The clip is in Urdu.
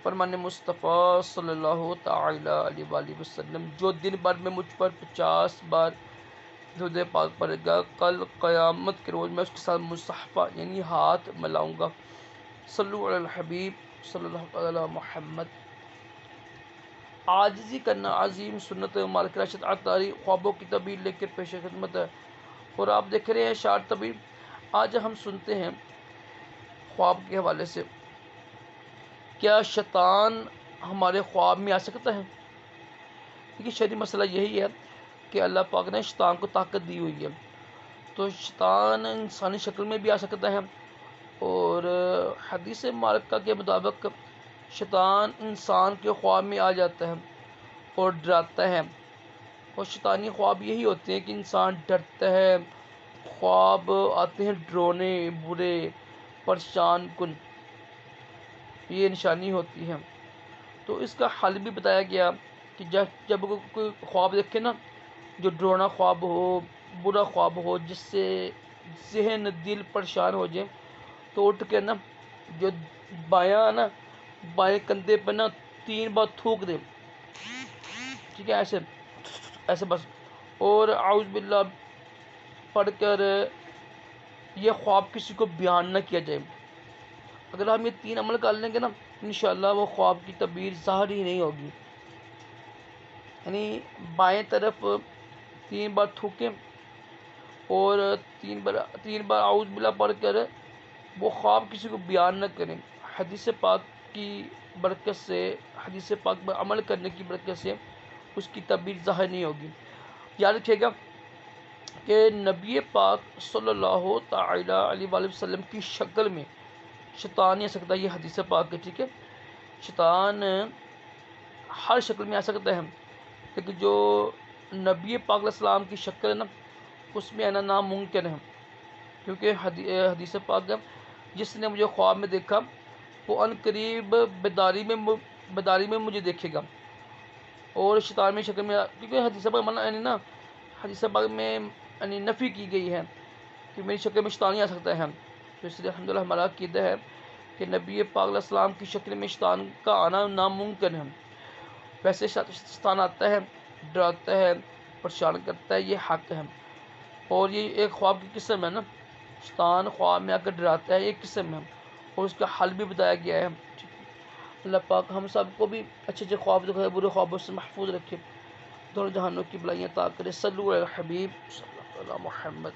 فرمان مصطفیٰ صلی اللہ تعالی علیہ وآلہ وسلم، جو دن بھر میں مجھ پر 50 بار درود پاک پڑھے گا، کل قیامت کے روز میں اس کے ساتھ مصحفہ یعنی ہاتھ ملاؤں گا۔ صلو علی الحبیب صلی اللہ علی محمد۔ عاجزی کرنا عظیم سنت مالک راشد عطاری خوابوں کی تعبیر لے کر پیش خدمت ہے، اور آپ دیکھ رہے ہیں شارٹ تعبیر۔ آج ہم سنتے ہیں خواب کے حوالے سے، کیا شیطان ہمارے خواب میں آ سکتا ہے؟ دیکھیے شرعی مسئلہ یہی ہے کہ اللہ پاک نے شیطان کو طاقت دی ہوئی ہے، تو شیطان انسانی شکل میں بھی آ سکتا ہے، اور حدیث مبارکہ کے مطابق شیطان انسان کے خواب میں آ جاتا ہے اور ڈراتا ہے، اور شیطانی خواب یہی ہوتے ہیں کہ انسان ڈرتا ہے، خواب آتے ہیں ڈرونے، برے، پریشان کن، یہ نشانی ہوتی ہے۔ تو اس کا حل بھی بتایا گیا کہ جب کوئی خواب دیکھے نا، جو ڈرونا خواب ہو، برا خواب ہو، جس سے ذہن دل پریشان ہو جائے، تو اٹھ کے نا جو بائیں کندھے پہ نا 3 بار تھوک دے، ٹھیک ہے، ایسے بس، اور اعوذ باللہ پڑھ کر یہ خواب کسی کو بیان نہ کیا جائے۔ اگر ہم یہ 3 عمل کر لیں گے نا، انشاءاللہ وہ خواب کی تعبیر ظاہر ہی نہیں ہوگی۔ یعنی بائیں طرف 3 بار تھوکیں اور 3 بار اعوذ باللہ پڑھ کر وہ خواب کسی کو بیان نہ کریں۔ حدیث پاک کی برکت سے، حدیث پاک پر عمل کرنے کی برکت سے اس کی تعبیر ظاہر نہیں ہوگی۔ یاد رکھیے گا کہ نبی پاک صلی اللہ تعالی علیہ وآلہ وسلم کی شکل میں شیطان نہیں آ سکتا، یہ حدیث پاک ہے، ٹھیک ہے۔ شیطان ہر شکل میں آ سکتا ہے، لیکن جو نبی پاک علیہ السلام کی شکل ہے نا، اس میں آنا ناممکن ہے، کیونکہ حدیث پاک ہے، جس نے مجھے خواب میں دیکھا وہ ان قریب بیداری میں مجھے دیکھے گا، اور شیطان میں شکل میں، کیونکہ حدیث پاک منع یعنی نا، حدیث پاک میں یعنی نفی کی گئی ہے کہ میری شکل میں شیطان نہیں آ سکتا ہے، تو اس لیے الحمدللہ ہمارا عقیدہ ہے کہ نبی پاک علیہ السلام کی شکل میں شیطان کا آنا ناممکن ہے۔ ویسے شیطان آتا ہے، ڈراتا ہے، پریشان کرتا ہے، یہ حق ہے، اور یہ ایک خواب کی قسم ہے نا، شیطان خواب میں آ کر ڈراتا ہے، ایک قسم ہے، اور اس کا حل بھی بتایا گیا ہے۔ اللہ پاک ہم سب کو بھی اچھے خواب دکھائے، برے خوابوں سے محفوظ رکھے، دونوں جہانوں کی بلائیاں عطا کرے۔ صلو علی الحبیب صلی اللہ علیہ محمد۔